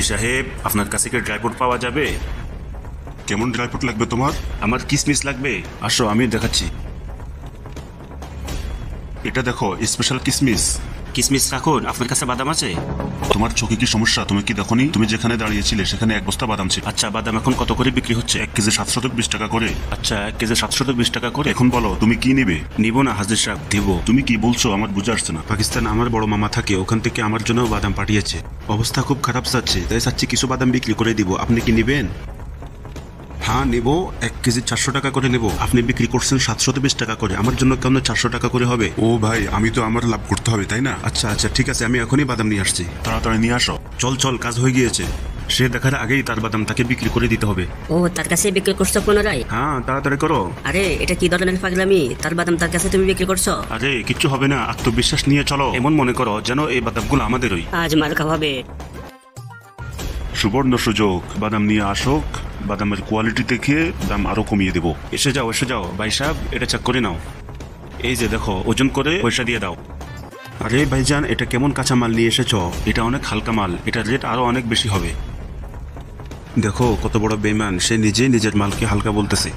সাহেব, আপনার কাছে কি ড্রাই ফ্রুট পাওয়া যাবে? কেমন ড্রাই ফ্রুট লাগবে তোমার? আমার কিসমিস লাগবে। আসো, আমি দেখাচ্ছি। এটা দেখো, স্পেশাল কিসমিস। কিসমিস রাখুন। আপনার কাছে বাদাম আছে? তোমার চোখে কি সমস্যা? তুমি কি দেখোনি? তুমি যেখানে দাঁড়িয়েছিলে সেখানে এক বস্তা বাদাম ছিল। আচ্ছা, বাদাম এখন কত করে বিক্রি হচ্ছে? 1 কেজি 720 টাকা করে। আচ্ছা, 1 কেজি 720 টাকা করে। এখন বলো তুমি কি নিবে? নিব না হাজির সাহেব, দিব। তুমি কি বলছো আমার বুঝে আসছে না। পাকিস্তান আমার বড় মামা থাকে, ওখান থেকে আমার জন্য বাদাম পাঠিয়েছে। অবস্থা খুব খারাপ যাচ্ছে, তাই চাচ্ছি কিছু বাদাম বিক্রি করে দিব। আপনি কি নিবেন? হ্যাঁ নেব, 1 কেজি 400 টাকা করে নেব। আপনি বিক্রি করছেন 720 টাকা করে, আমার জন্য কেন 400 টাকা করে হবে? ও ভাই, আমি তো আমার লাভ করতে হবে, তাই না? আচ্ছা আচ্ছা, ঠিক আছে, আমি এখনই বাদাম নিয়ে আসছি। তাড়াতাড়ি নিয়ে আসো। চল চল, কাজ হয়ে গিয়েছে। সে দেখার আগেই তার বাদাম তাকে বিক্রি করে দিতে হবে। ও, তার কাছে বিক্রি করছো পুনরায়? হ্যাঁ, তাড়াতাড়ি করো। আরে, এটা কি ধরনের পাগলামি? তার বাদাম তার কাছে তুমি বিক্রি করছো? আরে কিচ্ছু হবে না, আত্মবিশ্বাস নিয়ে চলো। এমন মনে করো যেন এই বাদামগুলো আমাদেরই। আজ মার খাওয়াবে। সুবর্ণ সুযোগ, বাদাম নিয়ে আসুক। বাদামের কোয়ালিটি দেখে দাম আরো কমিয়ে দেবো। এসে যাও এসে যাও, ভাই সাহেব, এটা চেক করে নাও। এই যে দেখো, ওজন করে পয়সা দিয়ে দাও। আরে ভাইজান, এটা কেমন কাঁচা মাল নিয়ে এসেছো? এটা অনেক হালকা মাল, এটার রেট আরো অনেক বেশি হবে। দেখো কত বড় বেইমান, সে নিজেই নিজের মালকে হালকা বলতেছে।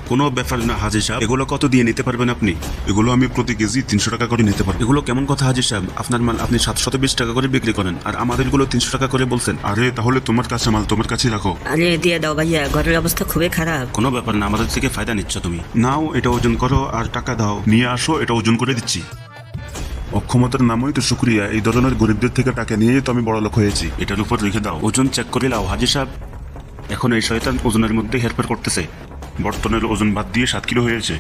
কোনো ব্যাপার না হাজির সাহেব, এগুলো কত দিয়ে নিতে পারবেন আপনি? এগুলো আমি প্রতি কেজি 300 টাকা করে নিতে পারবো। এগুলো কেমন কথা হাজির সাহেব? আপনার মাল আপনি 720 টাকা করে বিক্রি করেন, আর আমাদেরগুলো 300 টাকা করে বলছেন। আরে তাহলে তোমার কাছে মাল তোমার কাছেই রাখো। আরে দিয়ে দাও ভাইয়া, ঘরের অবস্থা খুবই খারাপ। কোনো ব্যাপার না, আমাদের থেকে ফায়দা নিচ্ছ তুমি। নাও, এটা ওজন করো আর টাকা দাও। নিয়ে আসো, এটা ওজন করে দিচ্ছি। অক্ষমতার নামই তো শুক্রিয়া, এই ধরনের গরিবদের থেকে টাকা নিয়েই তো আমি বড় লোক হয়েছি। এটার উপর রেখে দাও, ওজন চেক করে নাও হাজির সাহেব। এখন এই শয়তান ওজনের মধ্যে হেরফের করতেছে। বর্তমানের ওজন বাদ দিয়ে 7 কিলো হয়েছে।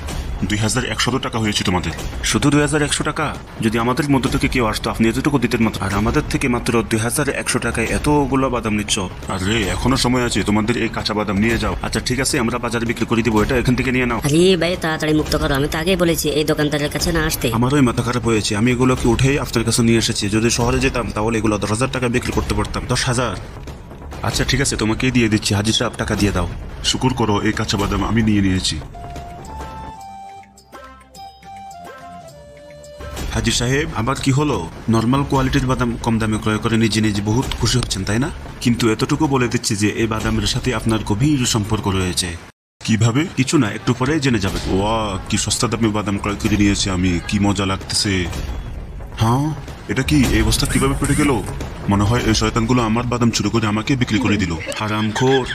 2100 টাকা হয়েছে তোমাদের। শুধু 2100 টাকা? যদি আমাদের মধ্য থেকে কেউ আসতো, আপনি এতটুকু দিতেন মাত্র, আর আমাদের থেকে মাত্র 2100 টাকায় এতগুলো বাদাম নিচ্ছ। আরে এখনো সময় আছে, তোমাদের এই কাঁচা বাদাম নিয়ে যাও। আচ্ছা ঠিক আছে, আমরা বাজারে বিক্রি করে দিব, এটা এখান থেকে নিয়ে নাও। আরে ভাই, তাড়াতাড়ি মুক্ত করো, আমি তো আগেই বলেছি এই দোকানদারের কাছে না আসতে। আমারই মাথা খারাপ হয়েছে, আমি এগুলোকে উঠেই আপনার কাছে নিয়ে এসেছি। যদি শহরে যেতাম তাহলে এগুলো 10,000 টাকা বিক্রি করতে পারতাম। 10,000? আচ্ছা ঠিক আছে, তোমাকেই দিয়ে দিচ্ছি। হাজির সাহেব, টাকা দিয়ে দাও। শুকুর করো, এই কাঁচা বাদাম আমি নিয়ে নিয়েছি। হাজির সাহেব, আবার কি হলো? নর্মাল কোয়ালিটির বাদাম কম দামে ক্রয় করে নিজে নিজে বহুত খুশি হচ্ছেন, তাই না? কিন্তু এতটুকু বলে দিচ্ছি যে এই বাদামের সাথে আপনার গভীর সম্পর্ক রয়েছে। কিভাবে? কিছু না, একটু পরে জেনে যাবে। ওয়া, কি সস্তা দামে বাদাম ক্রয় করে নিয়েছি আমি, কি মজা লাগতেছে। হ্যাঁ, এটা কি এই অবস্থা কিভাবে পেটে গেল? মনে হয় এই শয়তানগুলো আমার বাদাম চুরি করে আমাকে বিক্রি করে দিল। হারামখোর।